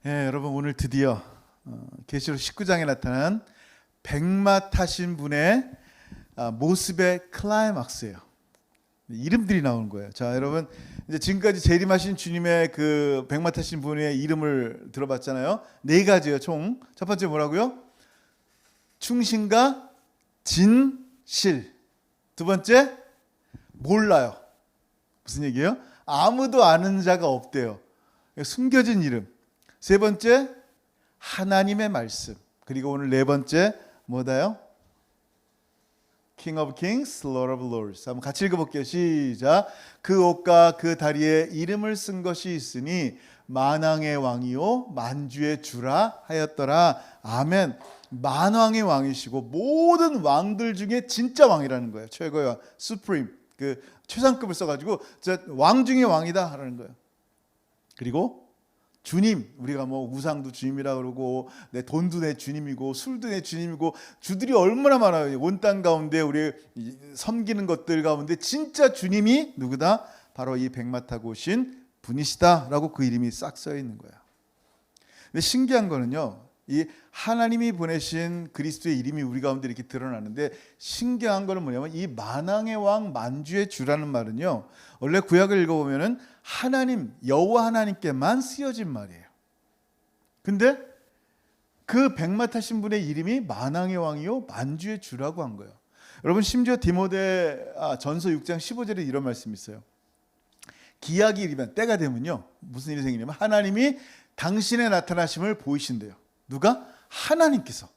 여러분 오늘 드디어 계시록 19장에 나타난 백마 타신 분의 모습의 클라이막스예요. 이름들이 나오는 거예요. 자, 여러분 이제 지금까지 재림하신 주님의 그 백마 타신 분의 이름을 들어봤잖아요. 네 가지예요, 총. 첫 번째 뭐라고요? 충신과 진실. 두 번째 몰라요. 무슨 얘기예요? 아무도 아는 자가 없대요. 숨겨진 이름. 세 번째 하나님의 말씀. 그리고 오늘 네 번째 뭐다요? King of Kings, Lord of Lords. 한번 같이 읽어볼게요. 시작. 그 옷과 그 다리에 이름을 쓴 것이 있으니 만왕의 왕이요 만주의 주라 하였더라. 아멘. 만왕의 왕이시고 모든 왕들 중에 진짜 왕이라는 거예요. 최고의 왕, Supreme. 그 최상급을 써가지고 왕 중에 왕이다 하라는 거예요. 그리고 주님, 우리가 뭐 우상도 주님이라 그러고 내 돈도 내 주님이고 술도 내 주님이고 주들이 얼마나 많아요. 온 땅 가운데 우리 섬기는 것들 가운데 진짜 주님이 누구다? 바로 이 백마 타고 오신 분이시다라고 그 이름이 싹 써 있는 거예요. 근데 신기한 거는요, 이 하나님이 보내신 그리스도의 이름이 우리 가운데 이렇게 드러나는데 신기한 거는 뭐냐면 이 만왕의 왕 만주의 주라는 말은요, 원래 구약을 읽어보면은 하나님 여호와 하나님께만 쓰여진 말이에요. 근데 그 백마 타신 분의 이름이 만왕의 왕이요 만주의 주라고 한 거예요. 여러분 심지어 디모데 전서 6장 15절에 이런 말씀이 있어요. 기약이 이르면 때가 되면요 무슨 일이 생기냐면 하나님이 당신의 나타나심을 보이신대요. 누가? 하나님께서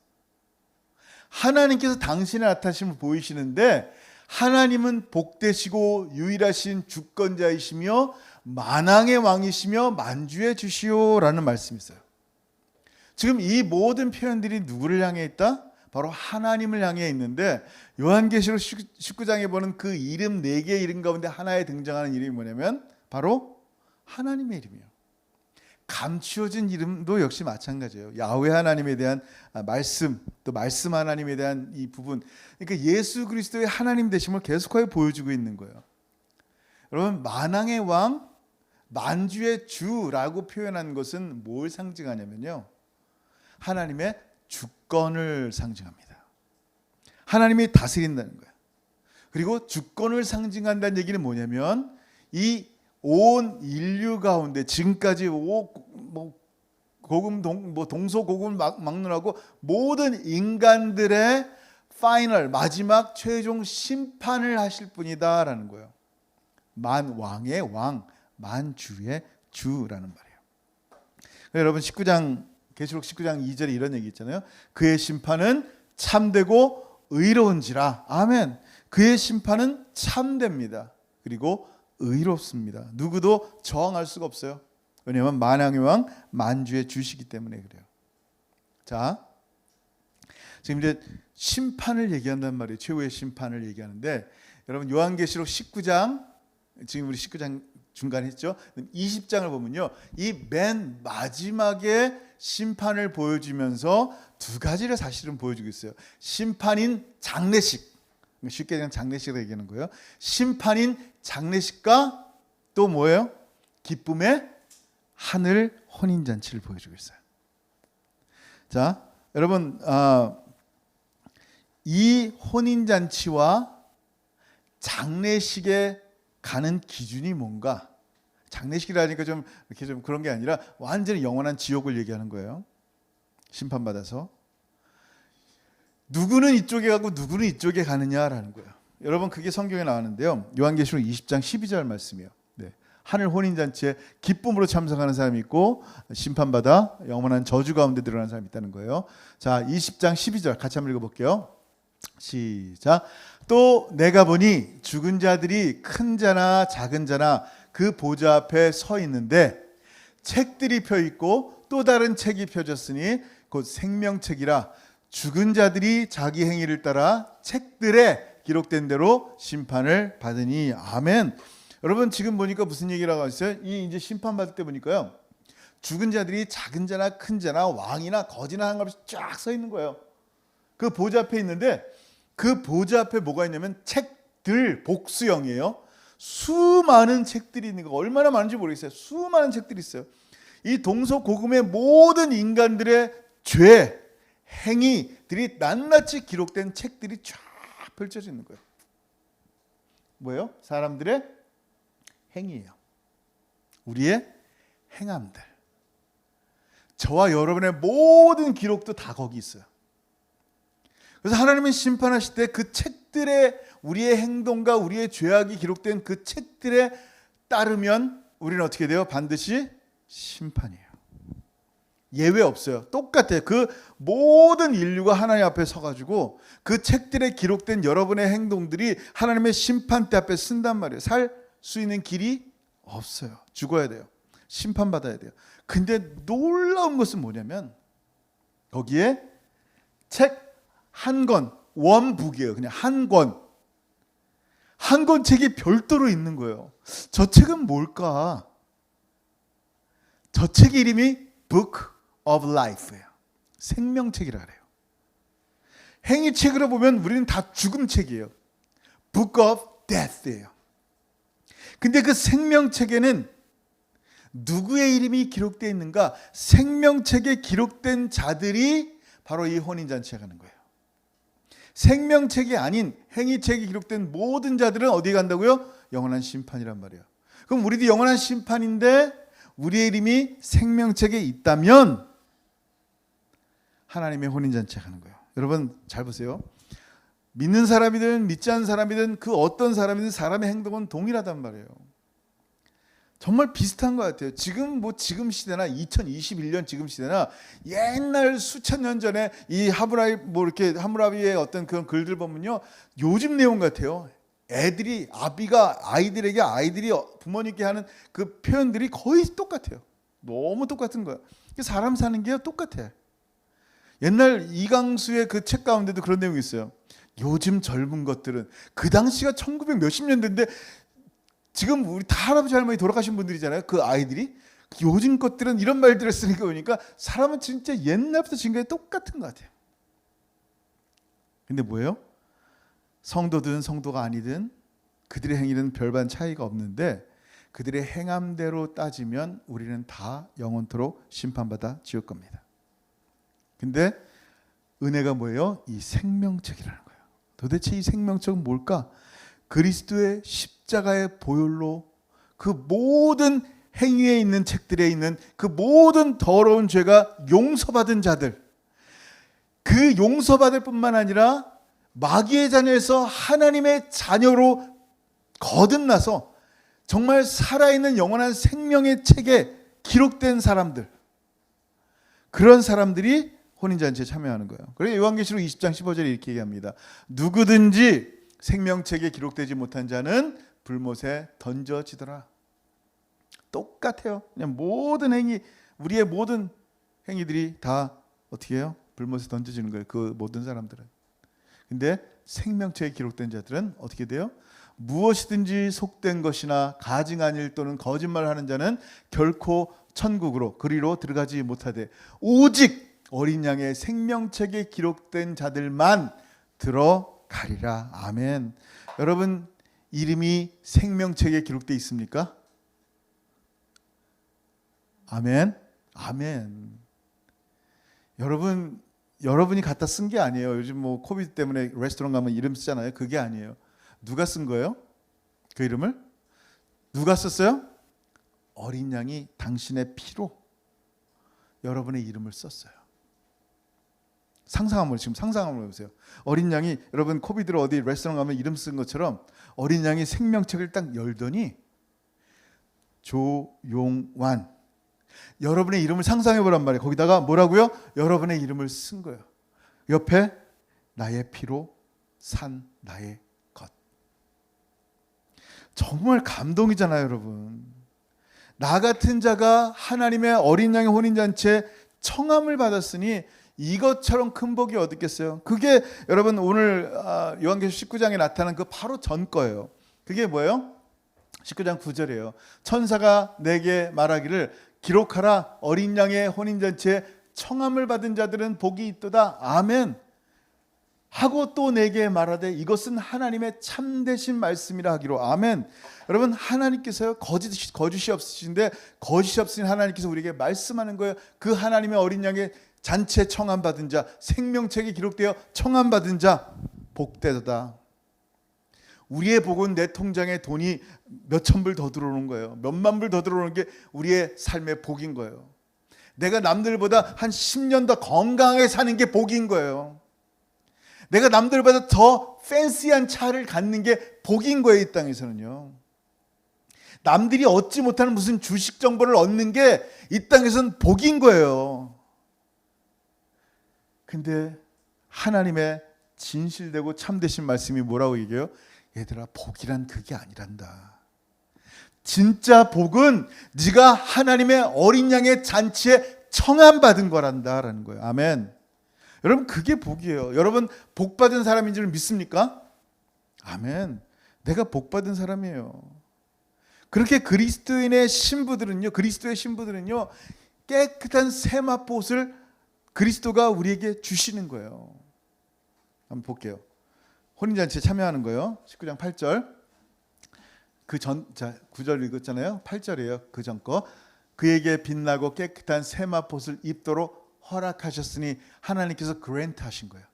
당신의 나타나심을 보이시는데 하나님은 복되시고 유일하신 주권자이시며 만왕의 왕이시며 만주의 주시오라는 말씀이 있어요. 지금 이 모든 표현들이 누구를 향해 있다? 바로 하나님을 향해 있는데 요한계시록 19장에 보는 그 이름 4개의 이름 가운데 하나에 등장하는 이름이 뭐냐면 바로 하나님의 이름이에요. 감추어진 이름도 역시 마찬가지예요. 야훼 하나님에 대한 말씀, 또 말씀 하나님에 대한 이 부분. 그러니까 예수 그리스도의 하나님 되심을 계속하여 보여주고 있는 거예요. 여러분 만왕의 왕, 만주의 주라고 표현한 것은 뭘 상징하냐면요, 하나님의 주권을 상징합니다. 하나님이 다스린다는 거예요. 그리고 주권을 상징한다는 얘기는 뭐냐면 이 온 인류 가운데 지금까지 동서고금 막론하고 모든 인간들의 파이널 마지막 최종 심판을 하실 분이다라는 거예요. 만왕의 왕, 만주의 주라는 말이에요. 여러분 계시록 19장 2절에 이런 얘기 있잖아요. 그의 심판은 참되고 의로운지라. 아멘. 그의 심판은 참됩니다. 그리고 의롭습니다. 누구도 저항할 수가 없어요. 왜냐하면 만왕의 왕 만주의 주시기 때문에 그래요. 자, 지금 이제 심판을 얘기한단 말이에요. 최후의 심판을 얘기하는데 여러분 요한계시록 19장, 지금 우리 19장 중간에 했죠. 20장을 보면요, 이 맨 마지막에 심판을 보여주면서 두 가지를 사실은 보여주고 있어요. 심판인 장례식, 쉽게 그냥 장례식으로 얘기하는 거예요. 심판인 장례식과 또 뭐예요? 기쁨의 하늘 혼인잔치를 보여주고 있어요. 자, 여러분 이 혼인잔치와 장례식에 가는 기준이 뭔가? 장례식이라니까 좀 이렇게 좀 그런 게 아니라 완전히 영원한 지옥을 얘기하는 거예요. 심판받아서 누구는 이쪽에 가고 누구는 이쪽에 가느냐라는 거예요. 여러분 그게 성경에 나왔는데요. 요한계시록 20장 12절 말씀이에요. 네. 하늘 혼인잔치에 기쁨으로 참석하는 사람이 있고 심판받아 영원한 저주 가운데 들어가는 사람이 있다는 거예요. 자, 20장 12절 같이 한번 읽어볼게요. 시작. 또 내가 보니 죽은 자들이 큰 자나 작은 자나 그 보좌 앞에 서 있는데 책들이 펴 있고 또 다른 책이 펴졌으니 곧 생명책이라. 죽은 자들이 자기 행위를 따라 책들에 기록된 대로 심판을 받으니. 아멘. 여러분 지금 보니까 무슨 얘기라고 하셨어요? 이 이제 심판 받을 때 보니까요, 죽은 자들이 작은 자나 큰 자나 왕이나 거지나 상관없이 쫙 서 있는 거예요. 그 보좌 앞에 있는데 그 보좌 앞에 뭐가 있냐면 책들, 복수형이에요. 수많은 책들이 있는 거. 얼마나 많은지 모르겠어요. 수많은 책들이 있어요. 이 동서고금의 모든 인간들의 죄, 행위들이 낱낱이 기록된 책들이 쫙 펼쳐져 있는 거예요. 뭐예요? 사람들의 행위예요. 우리의 행함들. 저와 여러분의 모든 기록도 다 거기 있어요. 그래서 하나님은 심판하실 때 그 책들에 우리의 행동과 우리의 죄악이 기록된 그 책들에 따르면 우리는 어떻게 돼요? 반드시 심판이에요. 예외 없어요. 똑같아요. 그 모든 인류가 하나님 앞에 서가지고 그 책들에 기록된 여러분의 행동들이 하나님의 심판대 앞에 쓴단 말이에요. 살 수 있는 길이 없어요. 죽어야 돼요. 심판받아야 돼요. 근데 놀라운 것은 뭐냐면 거기에 책 한 권, 원북이에요. 그냥 한 권. 한 권 책이 별도로 있는 거예요. 저 책은 뭘까? 저 책 이름이 Book of Life예요. 생명책이라 그래요. 행위책으로 보면 우리는 다 죽음책이에요. Book of Death예요. 근데 그 생명책에는 누구의 이름이 기록되어 있는가? 생명책에 기록된 자들이 바로 이 혼인잔치에 가는 거예요. 생명책이 아닌 행위책이 기록된 모든 자들은 어디에 간다고요? 영원한 심판이란 말이에요. 그럼 우리도 영원한 심판인데 우리의 이름이 생명책에 있다면 하나님의 혼인잔치에 가는 거예요. 여러분 잘 보세요. 믿는 사람이든 믿지 않는 사람이든 그 어떤 사람이든 사람의 행동은 동일하단 말이에요. 정말 비슷한 것 같아요. 지금 시대나 2021년 지금 시대나 옛날 수천 년 전에 이 하무라비의 어떤 그런 글들 보면요, 요즘 내용 같아요. 아이들이 부모님께 하는 그 표현들이 거의 똑같아요. 너무 똑같은 거예요. 사람 사는 게 똑같아. 옛날 이강수의 그 책 가운데도 그런 내용이 있어요. 요즘 젊은 것들은 그 당시가 1900 몇십 년대인데 지금 우리 다 할아버지 할머니 돌아가신 분들이잖아요. 그 아이들이 요즘 것들은 이런 말들을 쓰니까 보니까 사람은 진짜 옛날부터 지금까지 똑같은 것 같아요. 근데 뭐예요? 성도든 성도가 아니든 그들의 행위는 별반 차이가 없는데 그들의 행함대로 따지면 우리는 다 영원토록 심판받아 지을 겁니다. 근데 은혜가 뭐예요? 이 생명책이라는 거예요. 도대체 이 생명책은 뭘까? 그리스도의 십자가의 보혈로 그 모든 행위에 있는 책들에 있는 그 모든 더러운 죄가 용서받은 자들, 그 용서받을 뿐만 아니라 마귀의 자녀에서 하나님의 자녀로 거듭나서 정말 살아있는 영원한 생명의 책에 기록된 사람들, 그런 사람들이 혼인잔치에 참여하는 거예요. 그래서 요한계시록 20장 15절에 이렇게 얘기합니다. 누구든지 생명책에 기록되지 못한 자는 불못에 던져지더라. 똑같아요. 그냥 모든 행위, 우리의 모든 행위들이 다 어떻게 해요? 불못에 던져지는 거예요. 그 모든 사람들은. 근데 생명책에 기록된 자들은 어떻게 돼요? 무엇이든지 속된 것이나 가증한 일 또는 거짓말하는 자는 결코 천국으로 그리로 들어가지 못하되 오직 어린 양의 생명책에 기록된 자들만 들어가리라. 아멘. 여러분 이름이 생명책에 기록되어 있습니까? 아멘. 아멘. 여러분이 갖다 쓴 게 아니에요. 요즘 코비드 때문에 레스토랑 가면 이름 쓰잖아요. 그게 아니에요. 누가 쓴 거예요? 그 이름을? 누가 썼어요? 어린 양이 당신의 피로 여러분의 이름을 썼어요. 상상한 걸 해보세요. 어린 양이, 여러분 코비드로 어디 레스토랑 가면 이름 쓴 것처럼 어린 양이 생명책을 딱 열더니 조용완, 여러분의 이름을 상상해 보란 말이에요. 거기다가 뭐라고요? 여러분의 이름을 쓴 거예요. 옆에 나의 피로 산 나의 것. 정말 감동이잖아요, 여러분. 나 같은 자가 하나님의 어린 양의 혼인잔치에 청함을 받았으니 이것처럼 큰 복이 어딨겠어요? 그게 여러분 오늘 요한계시록 19장에 나타난 그 바로 전 거예요. 그게 뭐예요? 19장 9절이에요. 천사가 내게 말하기를 기록하라. 어린 양의 혼인잔치에 청함을 받은 자들은 복이 있도다. 아멘. 하고 또 내게 말하되 이것은 하나님의 참되신 말씀이라 하기로. 아멘. 여러분, 하나님께서요 거짓이 없으신데 거짓이 없으신 하나님께서 우리에게 말씀하는 거예요. 그 하나님의 어린 양의 잔치에 청함받은 자, 생명책에 기록되어 청함받은 자 복되도다. 우리의 복은 내 통장에 돈이 몇천 불 더 들어오는 거예요. 몇만 불 더 들어오는 게 우리의 삶의 복인 거예요. 내가 남들보다 한 10년 더 건강하게 사는 게 복인 거예요. 내가 남들보다 더 팬시한 차를 갖는 게 복인 거예요. 이 땅에서는요. 남들이 얻지 못하는 무슨 주식 정보를 얻는 게 이 땅에서는 복인 거예요. 근데 하나님의 진실되고 참되신 말씀이 뭐라고 얘기해요? 얘들아, 복이란 그게 아니란다. 진짜 복은 네가 하나님의 어린 양의 잔치에 청함받은 거란다 라는 거예요. 아멘. 여러분, 그게 복이에요. 여러분, 복받은 사람인 줄 믿습니까? 아멘. 내가 복받은 사람이에요. 그렇게 그리스도의 신부들은요 깨끗한 세마포옷을 그리스도가 우리에게 주시는 거예요. 한번 볼게요. 혼인잔치에 참여하는 거예요. 19장 8절. 자, 9절 읽었잖아요. 8절이에요. 그 전 거. 그에게 빛나고 깨끗한 세마포옷을 입도록 허락하셨으니 하나님께서 그랜트 하신 거예요.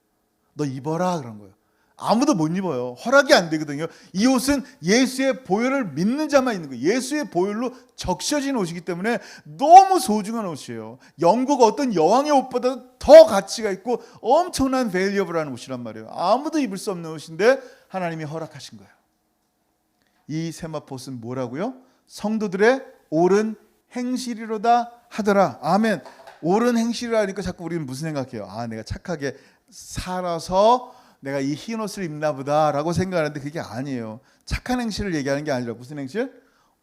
너 입어라 그런 거예요. 아무도 못 입어요. 허락이 안 되거든요. 이 옷은 예수의 보혈을 믿는 자만 있는 거예요. 예수의 보혈로 적셔진 옷이기 때문에 너무 소중한 옷이에요. 영국 어떤 여왕의 옷보다 더 가치가 있고 엄청난 밸리어블한 옷이란 말이에요. 아무도 입을 수 없는 옷인데 하나님이 허락하신 거예요. 이 세마포옷은 뭐라고요? 성도들의 옳은 행실이로다 하더라. 아멘. 옳은 행실이라니까 자꾸 우리는 무슨 생각해요? 아, 내가 착하게 살아서 내가 이 흰 옷을 입나 보다라고 생각하는데 그게 아니에요. 착한 행실을 얘기하는 게 아니라 무슨 행실?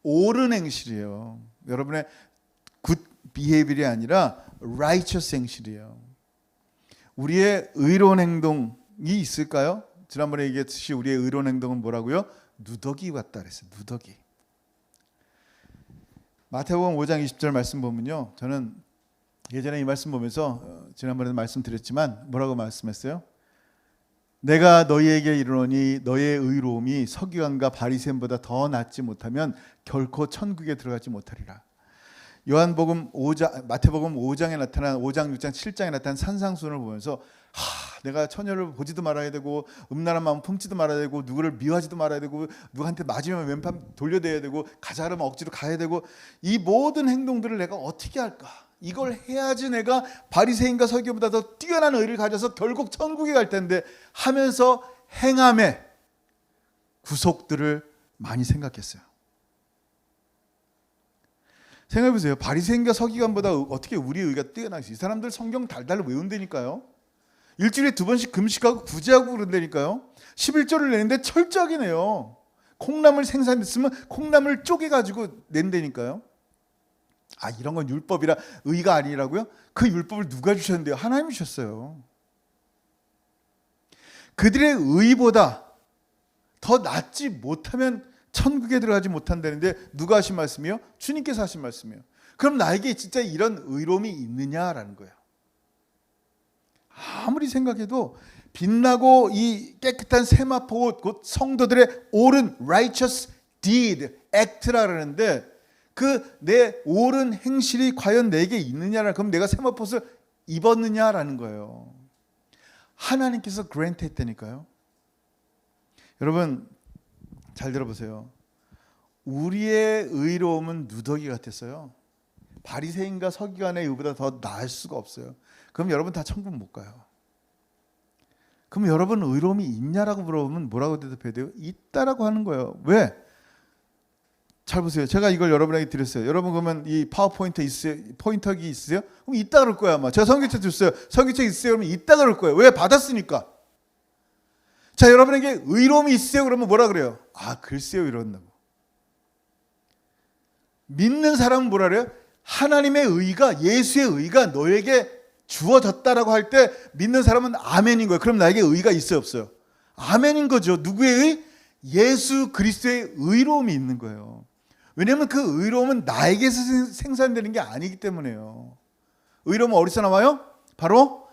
옳은 행실이에요. 여러분의 good behavior이 아니라 righteous 행실이에요. 우리의 의로운 행동이 있을까요? 지난번에 얘기했듯이 우리의 의로운 행동은 뭐라고요? 누더기 같다 그랬어요. 누더기. 마태복음 5장 20절 말씀 보면요, 저는 예전에 이 말씀 보면서 지난번에도 말씀드렸지만 뭐라고 말씀했어요? 내가 너희에게 이르노니 너의 의로움이 서기관과 바리새인보다 더 낫지 못하면 결코 천국에 들어가지 못하리라. 요한복음 5장, 마태복음 5장에 나타난 5장, 6장, 7장에 나타난 산상수훈을 보면서 내가 처녀를 보지도 말아야 되고 음란한 마음 품지도 말아야 되고 누구를 미워하지도 말아야 되고 누구한테 맞으면 왼팔 돌려대야 되고 가자 그러면 억지로 가야 되고 이 모든 행동들을 내가 어떻게 할까? 이걸 해야지 내가 바리새인과 서기관보다 더 뛰어난 의를 가져서 결국 천국에 갈 텐데 하면서 행함의 구속들을 많이 생각했어요. 생각해보세요. 바리새인과 서기관보다 어떻게 우리 의가 뛰어나겠어요? 이 사람들 성경 달달 외운다니까요. 일주일에 2번씩 금식하고 구제하고 그런다니까요. 11조를 내는데 철저하게 내요. 콩나물 생산했으면 콩나물 쪼개가지고 낸다니까요. 아, 이런 건 율법이라 의가 아니라고요? 그 율법을 누가 주셨는데요? 하나님이 주셨어요. 그들의 의보다 더 낫지 못하면 천국에 들어가지 못한다는데 누가 하신 말씀이요? 주님께서 하신 말씀이에요. 그럼 나에게 진짜 이런 의로움이 있느냐라는 거예요. 아무리 생각해도 빛나고 이 깨끗한 세마포옷, 곧 성도들의 옳은 righteous deed, act라 그러는데 그 내 옳은 행실이 과연 내게 있느냐라. 그럼 내가 세마포옷을 입었느냐라는 거예요. 하나님께서 그랜트 했다니까요. 여러분 잘 들어보세요. 우리의 의로움은 누더기 같았어요. 바리새인과 서기관의 의보다 더 나을 수가 없어요. 그럼 여러분 다 천국 못 가요. 그럼 여러분 의로움이 있냐라고 물어보면 뭐라고 대답해야 돼요? 있다라고 하는 거예요. 왜? 잘 보세요. 제가 이걸 여러분에게 드렸어요. 여러분 그러면 이 파워포인트 있으세요? 포인터기 있으세요? 그럼 있다 그럴 거야 아마. 제가 성경책 줬어요. 성경책 있으세요? 그러면 있다 그럴 거예요. 왜? 받았으니까. 자, 여러분에게 의로움이 있으세요? 그러면 뭐라 그래요? 아, 글쎄요 이런다고. 믿는 사람은 뭐라 그래요? 하나님의 의가, 예수의 의가 너에게 주어졌다라고 할 때 믿는 사람은 아멘인 거예요. 그럼 나에게 의가 있어요 없어요? 아멘인 거죠. 누구의 의? 예수 그리스도의 의로움이 있는 거예요. 왜냐하면 그 의로움은 나에게서 생산되는 게 아니기 때문에요. 의로움은 어디서 나와요? 바로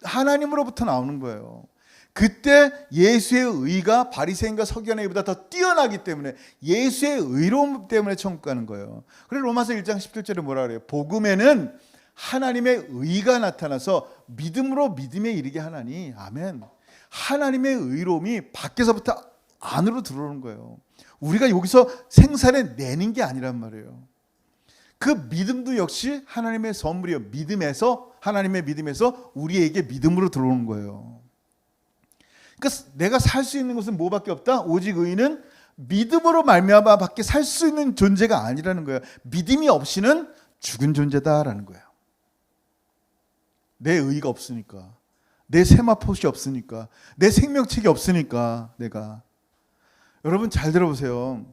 하나님으로부터 나오는 거예요. 그때 예수의 의가 바리새인과 서기관의 의보다 더 뛰어나기 때문에 예수의 의로움 때문에 천국 가는 거예요. 그래서 로마서 1장 17절에 뭐라 그래요? 복음에는 하나님의 의가 나타나서 믿음으로 믿음에 이르게 하나니. 아멘. 하나님의 의로움이 밖에서부터 안으로 들어오는 거예요. 우리가 여기서 생산해 내는 게 아니란 말이에요. 그 믿음도 역시 하나님의 선물이에요. 믿음에서, 하나님의 믿음에서 우리에게 믿음으로 들어오는 거예요. 그러니까 내가 살 수 있는 것은 뭐밖에 없다? 오직 의인은 믿음으로 말미암아 밖에 살 수 있는 존재가 아니라는 거예요. 믿음이 없이는 죽은 존재다라는 거예요. 내 의가 없으니까, 내 세마포시 없으니까, 내 생명책이 없으니까. 내가 여러분 잘 들어보세요.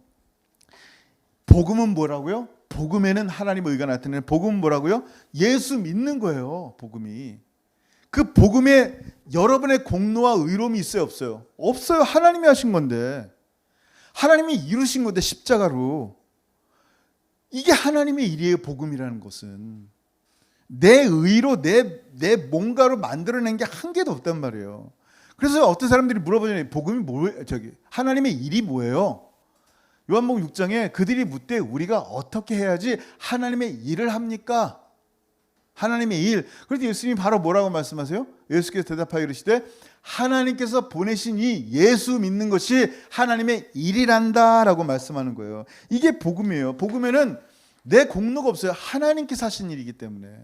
복음은 뭐라고요? 복음에는 하나님의 의가 나타나는 복음은 뭐라고요? 예수 믿는 거예요. 복음이. 그 복음에 여러분의 공로와 의로움이 있어요, 없어요? 없어요. 하나님이 하신 건데, 하나님이 이루신 건데, 십자가로. 이게 하나님의 일이에요. 복음이라는 것은 내 의로 내 뭔가로 만들어낸 게 한 개도 없단 말이에요. 그래서 어떤 사람들이 물어보잖아요. 복음이 뭐예요? 하나님의 일이 뭐예요? 요한복음 6장에 그들이 묻되 우리가 어떻게 해야지 하나님의 일을 합니까? 하나님의 일. 그래서 예수님이 바로 뭐라고 말씀하세요? 예수께서 대답하여 이르시되 하나님께서 보내신 이 예수 믿는 것이 하나님의 일이란다라고 말씀하는 거예요. 이게 복음이에요. 복음에는 내 공로가 없어요. 하나님께서 하신 일이기 때문에.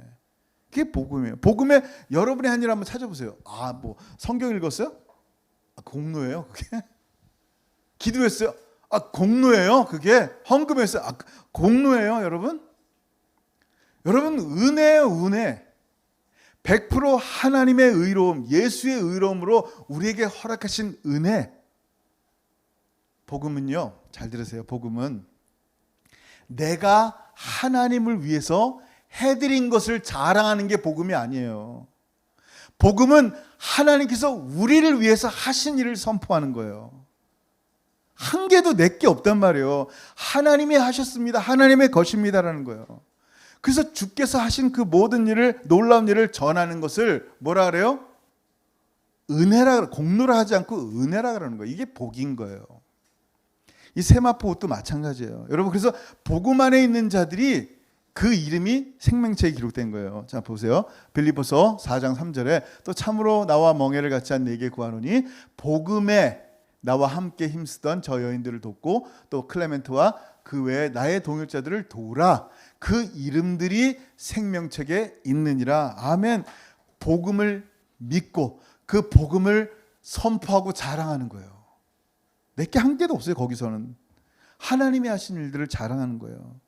그게 복음이에요. 복음에 여러분의 한 일 한번 찾아보세요. 뭐 성경 읽었어요? 공로예요, 그게? 기도했어요? 공로예요, 그게? 헌금했어요? 공로예요, 여러분? 여러분, 은혜예요, 은혜. 100% 하나님의 의로움, 예수의 의로움으로 우리에게 허락하신 은혜. 복음은요, 잘 들으세요. 복음은 내가 하나님을 위해서 해드린 것을 자랑하는 게 복음이 아니에요. 복음은 하나님께서 우리를 위해서 하신 일을 선포하는 거예요. 한 개도 내게 없단 말이에요. 하나님이 하셨습니다. 하나님의 것입니다라는 거예요. 그래서 주께서 하신 그 모든 일을, 놀라운 일을 전하는 것을 뭐라 그래요? 은혜라, 공로라 하지 않고 은혜라 그러는 거예요. 이게 복인 거예요. 이 세마포 옷도 마찬가지예요. 여러분, 그래서 복음 안에 있는 자들이 그 이름이 생명체에 기록된 거예요. 자, 보세요. 빌립보서 4장 3절에 또 참으로 나와 멍에를 같이 한 네게 구하노니 복음에 나와 함께 힘쓰던 저 여인들을 돕고 또 클레멘트와 그 외에 나의 동역자들을 도우라. 그 이름들이 생명책에 있느니라. 아멘. 복음을 믿고 그 복음을 선포하고 자랑하는 거예요. 내게 한 개도 없어요. 거기서는 하나님이 하신 일들을 자랑하는 거예요.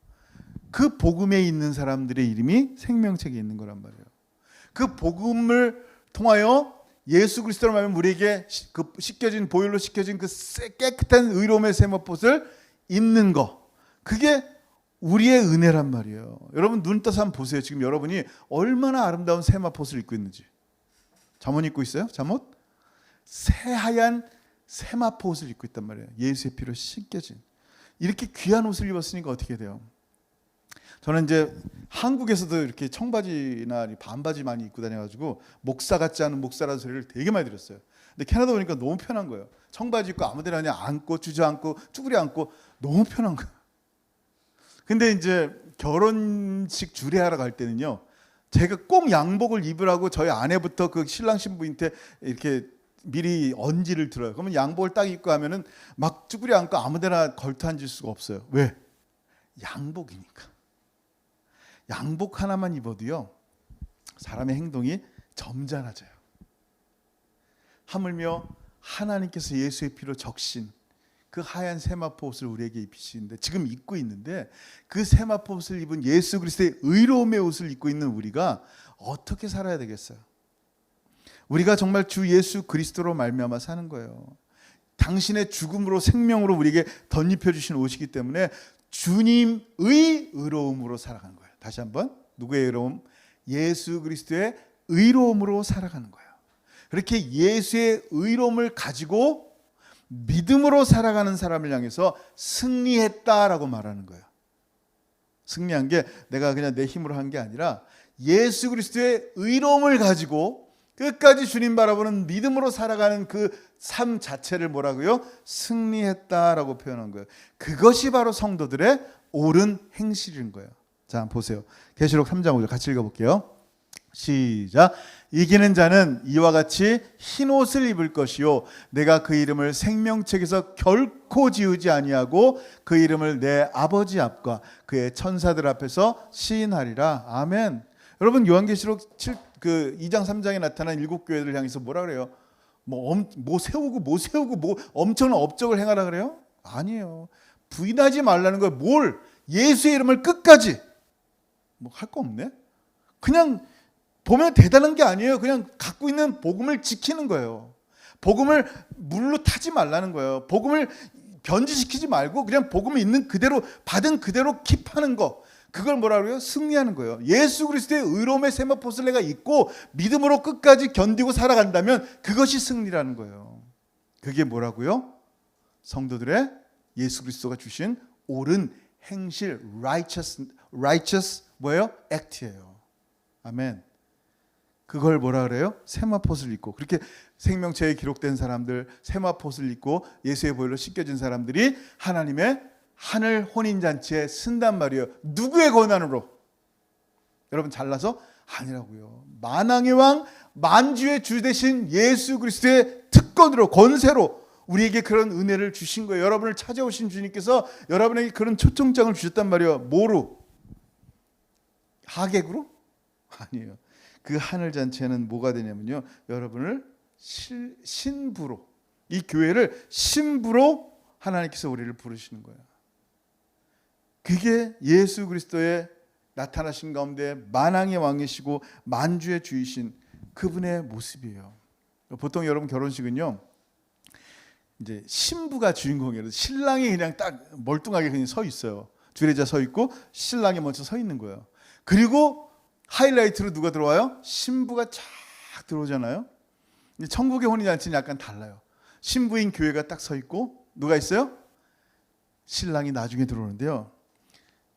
그 복음에 있는 사람들의 이름이 생명책에 있는 거란 말이에요. 그 복음을 통하여 예수 그리스도로 말하면 우리에게 그 씻겨진, 보혈로 씻겨진 그 깨끗한 의로움의 세마포를 입는 거, 그게 우리의 은혜란 말이에요. 여러분 눈 떠서 한번 보세요. 지금 여러분이 얼마나 아름다운 세마포를 입고 있는지. 잠옷 입고 있어요? 잠옷? 새하얀 세마포 옷을 입고 있단 말이에요. 예수의 피로 씻겨진. 이렇게 귀한 옷을 입었으니까 어떻게 돼요? 저는 이제 한국에서도 이렇게 청바지나 반바지 많이 입고 다녀가지고 목사 같지 않은 목사라는 소리를 되게 많이 들었어요. 근데 캐나다 오니까 너무 편한 거예요. 청바지 입고 아무데나 그냥 앉고 주저앉고 쭈그려 앉고 너무 편한 거예요. 근데 이제 결혼식 주례하러 갈 때는요, 제가 꼭 양복을 입으라고 저희 아내부터 그 신랑 신부한테 이렇게 미리 언지를 들어요. 그러면 양복을 딱 입고 하면은 막 쭈그려 앉고 아무데나 걸터 앉을 수가 없어요. 왜? 양복이니까. 양복 하나만 입어도요, 사람의 행동이 점잖아져요. 하물며 하나님께서 예수의 피로 적신 그 하얀 세마포 옷을 우리에게 입히시는데, 지금 입고 있는데, 그 세마포 옷을 입은 예수 그리스도의 의로움의 옷을 입고 있는 우리가 어떻게 살아야 되겠어요? 우리가 정말 주 예수 그리스도로 말미암아 사는 거예요. 당신의 죽음으로 생명으로 우리에게 덧입혀 주신 옷이기 때문에 주님의 의로움으로 살아가는 거예요. 다시 한번, 누구의 의로움? 예수 그리스도의 의로움으로 살아가는 거예요. 그렇게 예수의 의로움을 가지고 믿음으로 살아가는 사람을 향해서 승리했다라고 말하는 거예요. 승리한 게 내가 그냥 내 힘으로 한 게 아니라 예수 그리스도의 의로움을 가지고 끝까지 주님 바라보는 믿음으로 살아가는 그 삶 자체를 뭐라고요? 승리했다라고 표현한 거예요. 그것이 바로 성도들의 옳은 행실인 거예요. 자, 한번 보세요. 계시록 3장 5절 같이 읽어볼게요. 시작. 이기는 자는 이와 같이 흰 옷을 입을 것이요 내가 그 이름을 생명책에서 결코 지우지 아니하고 그 이름을 내 아버지 앞과 그의 천사들 앞에서 시인하리라. 아멘. 여러분, 요한계시록 2장 3장에 나타난 7교회들을 향해서 뭐라 그래요? 뭐 세우고 엄청난 업적을 행하라 그래요? 아니에요. 부인하지 말라는 거예요. 뭘? 예수의 이름을 끝까지. 할 거 없네. 그냥 보면 대단한 게 아니에요. 그냥 갖고 있는 복음을 지키는 거예요. 복음을 물로 타지 말라는 거예요. 복음을 변질시키지 말고 그냥 복음을 있는 그대로 받은 그대로 킵하는 거. 그걸 뭐라 그래요? 승리하는 거예요. 예수 그리스도의 의로움의 세마포스를 내가 입고 믿음으로 끝까지 견디고 살아간다면 그것이 승리라는 거예요. 그게 뭐라고요? 성도들의 예수 그리스도가 주신 옳은 행실, righteous 뭐예요? act예요. 아멘. 그걸 뭐라 그래요? 세마포스를 입고, 그렇게 생명체에 기록된 사람들, 세마포스를 입고 예수의 보혈로 씻겨진 사람들이 하나님의 하늘 혼인잔치에 쓴단 말이에요. 누구의 권한으로? 여러분, 잘나서? 아니라고요. 만왕의 왕, 만주의 주 되신 예수 그리스도의 특권으로, 권세로 우리에게 그런 은혜를 주신 거예요. 여러분을 찾아오신 주님께서 여러분에게 그런 초청장을 주셨단 말이에요. 뭐로? 하객으로? 아니에요. 그 하늘잔치에는 뭐가 되냐면요, 여러분을 신부로, 이 교회를 신부로 하나님께서 우리를 부르시는 거예요. 그게 예수 그리스도의 나타나신 가운데 만왕의 왕이시고 만주의 주이신 그분의 모습이에요. 보통 여러분 결혼식은요, 이제 신부가 주인공이에요. 신랑이 그냥 딱 멀뚱하게 그냥 서 있어요. 주례자 서 있고 신랑이 먼저 서 있는 거예요. 그리고 하이라이트로 누가 들어와요? 신부가 쫙 들어오잖아요. 천국의 혼인잔치는 약간 달라요. 신부인 교회가 딱 서 있고 누가 있어요? 신랑이 나중에 들어오는데요.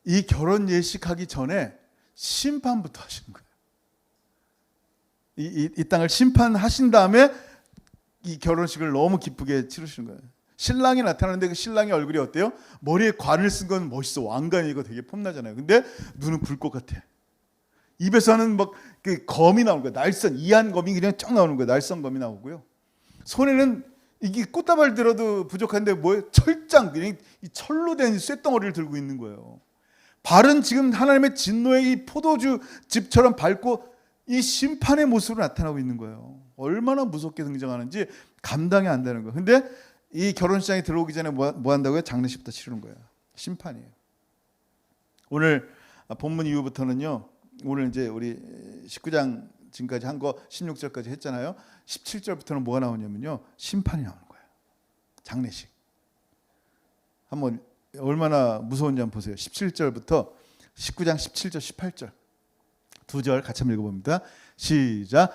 이 결혼 예식하기 전에 심판부터 하시는 거예요. 이 땅을 심판하신 다음에 이 결혼식을 너무 기쁘게 치르시는 거예요. 신랑이 나타나는데 그 신랑의 얼굴이 어때요? 머리에 관을 쓴 건 멋있어. 왕관이고 되게 폼나잖아요. 근데 눈은 불꽃 같아. 입에서는 막 그 검이 나오는 거예요. 날선, 이한 검이 그냥 쫙 나오는 거예요. 날선 검이 나오고요. 손에는 이게 꽃다발 들어도 부족한데 뭐예요? 철장, 그냥 이 철로 된 쇳덩어리를 들고 있는 거예요. 발은 지금 하나님의 진노의 이 포도주 즙처럼 밝고 이 심판의 모습으로 나타나고 있는 거예요. 얼마나 무섭게 등장하는지 감당이 안 되는 거예요. 근데 이 결혼식장에 들어오기 전에 뭐 한다고요? 장례식부터 치르는 거예요. 심판이에요. 오늘 본문 이후부터는요, 오늘 이제 우리 19장 지금까지 한 거 16절까지 했잖아요. 17절부터는 뭐가 나오냐면요, 심판이 나오는 거예요. 장례식. 한번 얼마나 무서운지 한번 보세요. 17절부터 19장 17절 18절 두 절 같이 한번 읽어봅니다. 시작.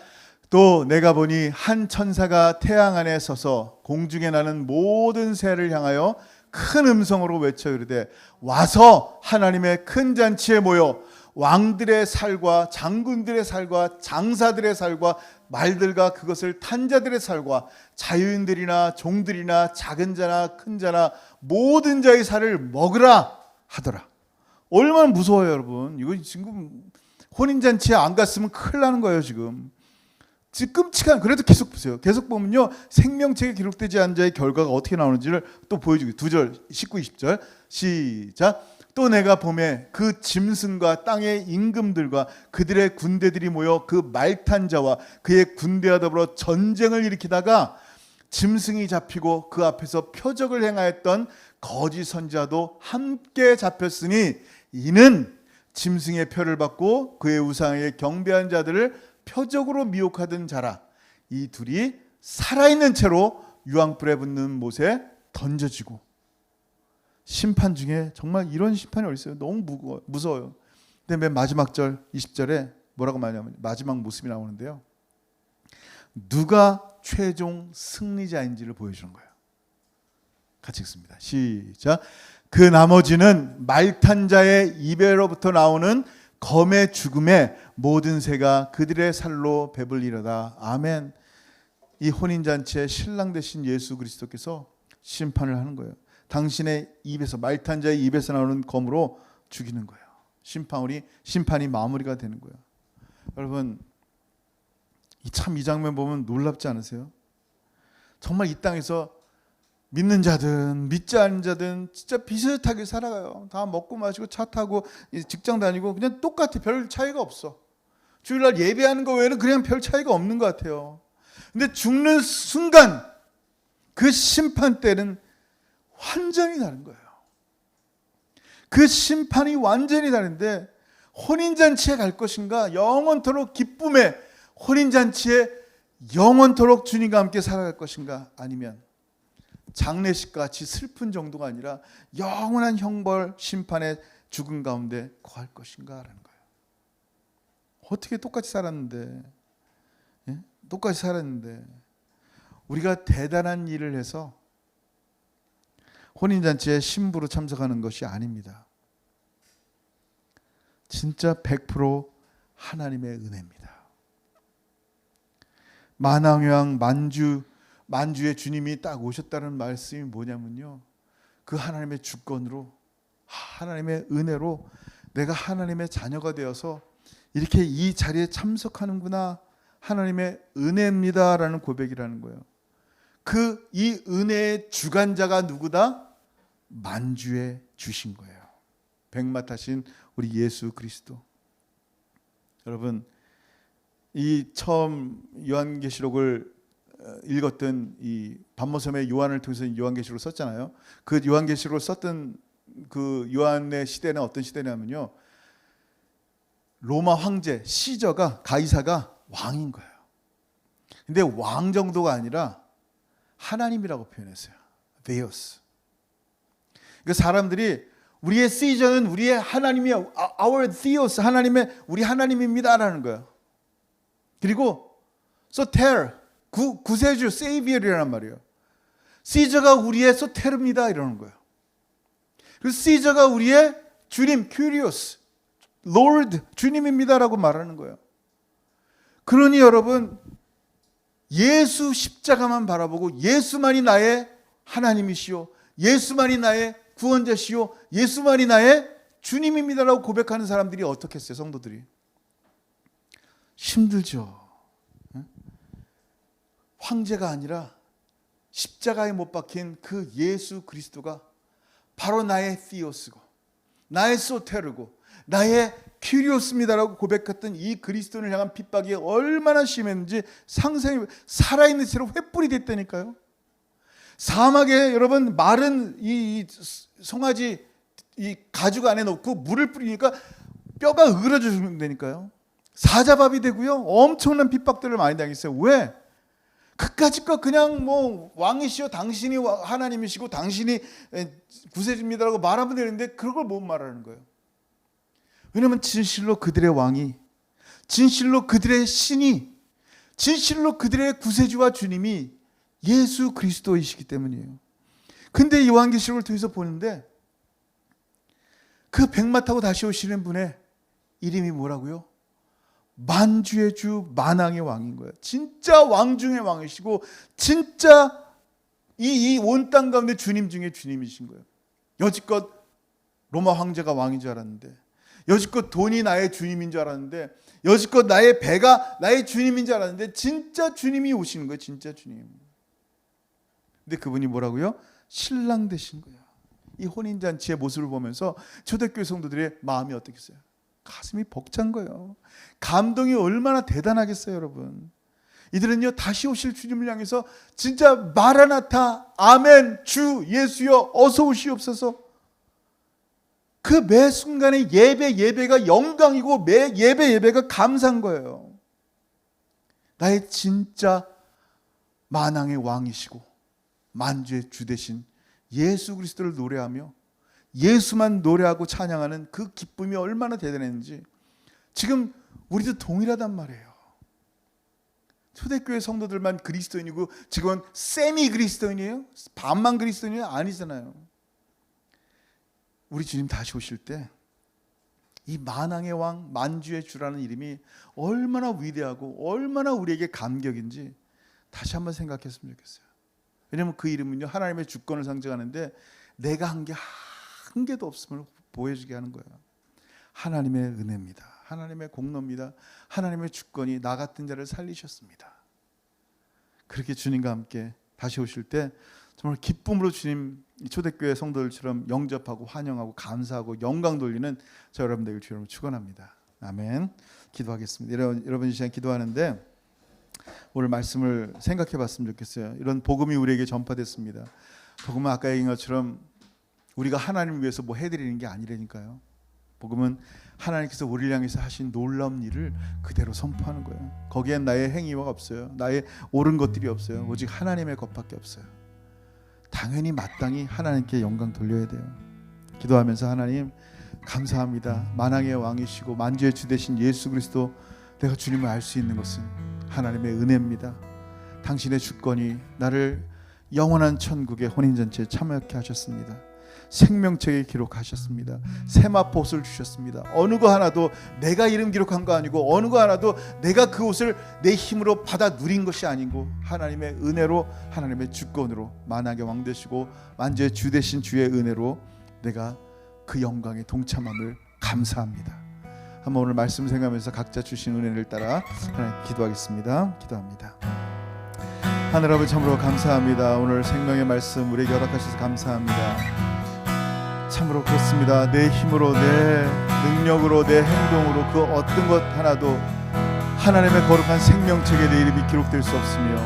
또 내가 보니 한 천사가 태양 안에 서서 공중에 나는 모든 새를 향하여 큰 음성으로 외쳐 이르되 와서 하나님의 큰 잔치에 모여 왕들의 살과 장군들의 살과 장사들의 살과 말들과 그것을 탄 자들의 살과 자유인들이나 종들이나 작은 자나 큰 자나 모든 자의 살을 먹으라 하더라. 얼마나 무서워요, 여러분. 이거 지금 혼인잔치에 안 갔으면 큰일 나는 거예요, 지금. 끔찍한. 그래도 계속 보세요. 계속 보면요, 생명책에 기록되지 않은 자의 결과가 어떻게 나오는지를 또 보여주고, 2절 19, 20절 시작. 또 내가 봄에 그 짐승과 땅의 임금들과 그들의 군대들이 모여 그 말탄 자와 그의 군대와 더불어 전쟁을 일으키다가 짐승이 잡히고 그 앞에서 표적을 행하였던 거짓 선지자도 함께 잡혔으니 이는 짐승의 표를 받고 그의 우상에게 경배한 자들을 표적으로 미혹하던 자라. 이 둘이 살아있는 채로 유황불에 붙는 못에 던져지고. 심판 중에 정말 이런 심판이 어디 있어요? 너무 무서워요. 근데 맨 마지막 절 20절에 뭐라고 말하냐면 마지막 모습이 나오는데요, 누가 최종 승리자인지를 보여주는 거예요. 같이 읽습니다. 시작. 그 나머지는 말탄 자의 입에로부터 나오는 검의 죽음에 모든 새가 그들의 살로 배불리려다. 아멘. 이 혼인잔치의 신랑 되신 예수 그리스도께서 심판을 하는 거예요. 당신의 입에서, 말탄 자의 입에서 나오는 검으로 죽이는 거예요. 심판이 마무리가 되는 거예요. 여러분, 이 장면 보면 놀랍지 않으세요? 정말 이 땅에서 믿는 자든 믿지 않는 자든 진짜 비슷하게 살아가요. 다 먹고 마시고 차 타고 직장 다니고 그냥 똑같아. 별 차이가 없어. 주일날 예배하는 거 외에는 그냥 별 차이가 없는 것 같아요. 근데 죽는 순간 그 심판 때는 완전히 다른 거예요. 그 심판이 완전히 다른데, 혼인잔치에 갈 것인가, 영원토록 기쁨의 혼인잔치에 영원토록 주님과 함께 살아갈 것인가, 아니면 장례식 같이 슬픈 정도가 아니라 영원한 형벌 심판의 죽음 가운데 거할 것인가라는 거예요. 어떻게 똑같이 살았는데, 똑같이 살았는데 우리가 대단한 일을 해서 혼인잔치에 신부로 참석하는 것이 아닙니다. 진짜 100% 하나님의 은혜입니다. 만왕왕 만주의 주님이 딱 오셨다는 말씀이 뭐냐면요, 그 하나님의 주권으로, 하나님의 은혜로 내가 하나님의 자녀가 되어서 이렇게 이 자리에 참석하는구나, 하나님의 은혜입니다라는 고백이라는 거예요. 이 은혜의 주관자가 누구다? 만주에 주신 거예요. 백마 타신 우리 예수 그리스도. 여러분, 이 처음 요한계시록을 읽었던 이 반모섬의 요한을 통해서 요한계시록을 썼잖아요. 그 요한계시록을 썼던 그 요한의 시대는 어떤 시대냐면요, 로마 황제 시저가, 가이사가 왕인 거예요. 근데 왕 정도가 아니라 하나님이라고 표현했어요. Theos. 그러니까 사람들이 우리의 시저는 우리의 하나님이야, our Theos, 우리 하나님입니다라는 거예요. 그리고 소텔, 구세주, 세이비어이란 말이에요. 시저가 우리의 소텔입니다 이러는 거예요. 그래서 시저가 우리의 주님, 큐리오스, Lord, 주님입니다라고 말하는 거예요. 그러니 여러분, 예수 십자가만 바라보고 예수만이 나의 하나님이시오, 예수만이 나의 구원자시오, 예수만이 나의 주님입니다라고 고백하는 사람들이 어떻겠어요, 성도들이? 힘들죠. 황제가 아니라 십자가에 못 박힌 그 예수 그리스도가 바로 나의 티오스고, 나의 소테르고, 나의 큐리오스입니다라고 고백했던 이 그리스도를 향한 핍박이 얼마나 심했는지 상상이, 살아있는 채로 횃불이 됐다니까요. 사막에 여러분 마른 이 송아지 이 가죽 안에 넣고 물을 뿌리니까 뼈가 으그러져 죽는다니까요. 사자밥이 되고요. 엄청난 핍박들을 많이 당했어요. 왜? 그까짓 거 그냥 뭐 왕이시여, 당신이 하나님이시고 당신이 구세주입니다라고 말하면 되는데 그걸 못 말하는 거예요. 왜냐하면 진실로 그들의 왕이, 진실로 그들의 신이, 진실로 그들의 구세주와 주님이 예수 그리스도이시기 때문이에요. 근데 요한계시록을 통해서 보는데 그 백마 타고 다시 오시는 분의 이름이 뭐라고요? 만주의 주, 만왕의 왕인 거예요. 진짜 왕 중의 왕이시고 진짜 이 온 땅 가운데 주님 중에 주님이신 거예요. 여지껏 로마 황제가 왕인 줄 알았는데, 여지껏 돈이 나의 주님인 줄 알았는데, 여지껏 나의 배가 나의 주님인 줄 알았는데 진짜 주님이 오시는 거예요. 진짜 주님. 근데 그분이 뭐라고요? 신랑 되신 거예요. 이 혼인잔치의 모습을 보면서 초대교회 성도들의 마음이 어떻겠어요? 가슴이 벅찬 거예요. 감동이 얼마나 대단하겠어요, 여러분. 이들은요, 다시 오실 주님을 향해서 진짜 마라나타, 아멘, 주 예수여 어서 오시옵소서. 그 매 순간의 예배가 영광이고 매 예배가 감사한 거예요. 나의 진짜 만왕의 왕이시고 만주의 주 되신 예수 그리스도를 노래하며 예수만 노래하고 찬양하는 그 기쁨이 얼마나 대단했는지 지금 우리도 동일하단 말이에요. 초대교회 성도들만 그리스도인이고 지금은 세미 그리스도인이에요? 반만 그리스도인이에요? 아니잖아요. 우리 주님 다시 오실 때 이 만왕의 왕, 만주의 주라는 이름이 얼마나 위대하고 얼마나 우리에게 감격인지 다시 한번 생각했으면 좋겠어요. 왜냐하면 그 이름은요, 하나님의 주권을 상징하는데 내가 한 게 한 개도 없음을 보여주게 하는 거예요. 하나님의 은혜입니다. 하나님의 공로입니다. 하나님의 주권이 나 같은 자를 살리셨습니다. 그렇게 주님과 함께 다시 오실 때 정말 기쁨으로 주님 초대교회 성도들처럼 영접하고 환영하고 감사하고 영광 돌리는 저 여러분 되길 주님으로 축원합니다. 아멘. 기도하겠습니다. 여러분 이 시간 기도하는데 오늘 말씀을 생각해 봤으면 좋겠어요. 이런 복음이 우리에게 전파됐습니다. 복음은 아까 얘기한 것처럼 우리가 하나님을 위해서 뭐 해드리는 게 아니라니까요. 복음은 하나님께서 우리를 향해서 하신 놀라운 일을 그대로 선포하는 거예요. 거기엔 나의 행위가 없어요. 나의 옳은 것들이 없어요. 오직 하나님의 것밖에 없어요. 당연히 마땅히 하나님께 영광 돌려야 돼요. 기도하면서 하나님 감사합니다. 만왕의 왕이시고 만주의 주 되신 예수 그리스도, 내가 주님을 알 수 있는 것은 하나님의 은혜입니다. 당신의 주권이 나를 영원한 천국의 혼인잔치에 참여하게 하셨습니다. 생명책에 기록하셨습니다. 세마포옷을 주셨습니다. 어느 거 하나도 내가 이름 기록한 거 아니고 어느 거 하나도 내가 그 옷을 내 힘으로 받아 누린 것이 아니고 하나님의 은혜로, 하나님의 주권으로 만왕의 왕 되시고 만주의 주 되신 주의 은혜로 내가 그 영광에 동참함을 감사합니다. 한번 오늘 말씀 생각하면서 각자 주신 은혜를 따라 하나님 기도하겠습니다. 기도합니다. 하늘 아버지 참으로 감사합니다. 오늘 생명의 말씀 우리에게 허락하셔서 감사합니다. 참으로 그렇습니다. 내 힘으로, 내 능력으로, 내 행동으로 그 어떤 것 하나도 하나님의 거룩한 생명책에 내 이름이 기록될 수 없으며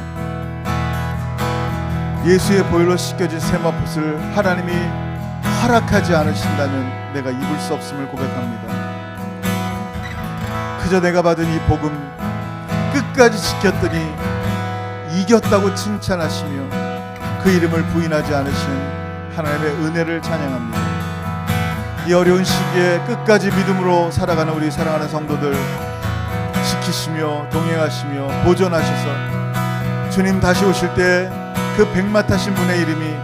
예수의 보혈로 씻겨진 세마포옷을 하나님이 허락하지 않으신다면 내가 입을 수 없음을 고백합니다. 그저 내가 받은 이 복음 끝까지 지켰더니 이겼다고 칭찬하시며 그 이름을 부인하지 않으시는 하나님의 은혜를 찬양합니다. 이 어려운 시기에 끝까지 믿음으로 살아가는 우리 사랑하는 성도들 지키시며 동행하시며 보존하셔서 주님 다시 오실 때 그 백마타신 분의 이름이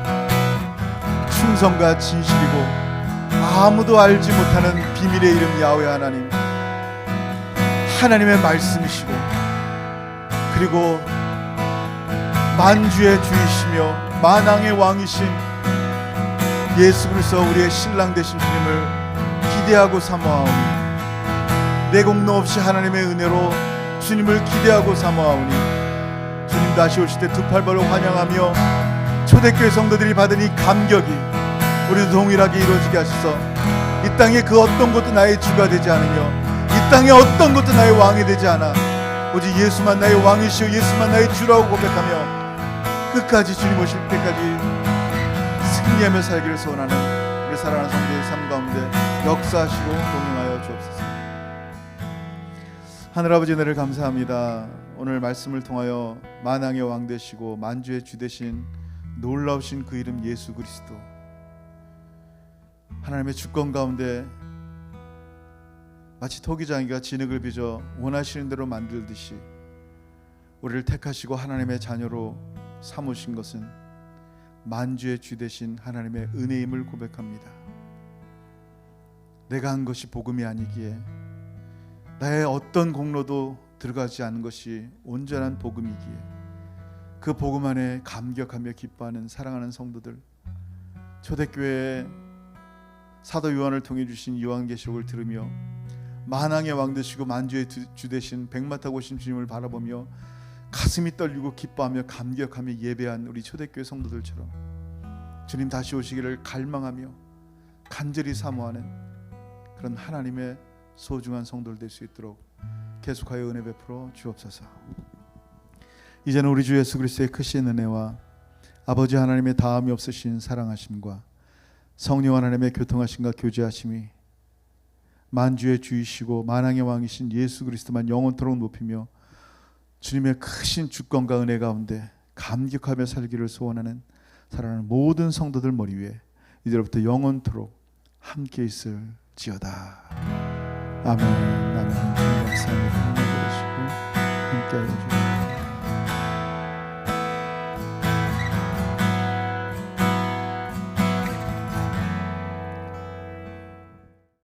충성과 진실이고 아무도 알지 못하는 비밀의 이름 야훼 하나님, 하나님의 말씀이시고 그리고 만주의 주이시며 만왕의 왕이신 예수 그리스도 우리의 신랑 되신 주님을 기대하고 사모하오니, 내 공로 없이 하나님의 은혜로 주님을 기대하고 사모하오니 주님 다시 오실 때 두 팔 벌어 환영하며 초대교회 성도들이 받은 이 감격이 우리도 동일하게 이루어지게 하셔서 이 땅에 그 어떤 것도 나의 주가 되지 않으며 이 땅에 어떤 것도 나의 왕이 되지 않아 오직 예수만 나의 왕이시오 예수만 나의 주라고 고백하며 끝까지 주님 오실 때까지 승리하며 살기를 소원하는 우리 사랑하는 성도의 삶 가운데 역사하시고 동행하여 주옵소서. 하늘아버지 은혜를 감사합니다. 오늘 말씀을 통하여 만왕의 왕 되시고 만주의 주 되신 놀라우신 그 이름 예수 그리스도, 하나님의 주권 가운데 마치 토기장이가 진흙을 빚어 원하시는 대로 만들듯이 우리를 택하시고 하나님의 자녀로 삼으신 것은 만주의 주 되신 하나님의 은혜임을 고백합니다. 내가 한 것이 복음이 아니기에 나의 어떤 공로도 들어가지 않은 것이 온전한 복음이기에 그 복음 안에 감격하며 기뻐하는 사랑하는 성도들, 초대교회에 사도 요한을 통해 주신 요한계시록을 들으며 만왕의 왕 되시고 만주의 주 되신 백마 타고 오신 주님을 바라보며 가슴이 떨리고 기뻐하며 감격하며 예배한 우리 초대교회 성도들처럼 주님 다시 오시기를 갈망하며 간절히 사모하는 그런 하나님의 소중한 성도들 될 수 있도록 계속하여 은혜 베풀어 주옵소서. 이제는 우리 주 예수 그리스도의 크신 은혜와 아버지 하나님의 다함이 없으신 사랑하심과 성령 하나님의 교통하심과 교제하심이 만주의 주이시고 만왕의 왕이신 예수 그리스도만 영원토록 높이며 주님의 크신 주권과 은혜 가운데 감격하며 살기를 소원하는 사랑하는 모든 성도들 머리 위에 이제부터 영원토록 함께 있을지어다. 아멘. 아멘. 주님 감사합니다. 함께 하여 주시옵소서.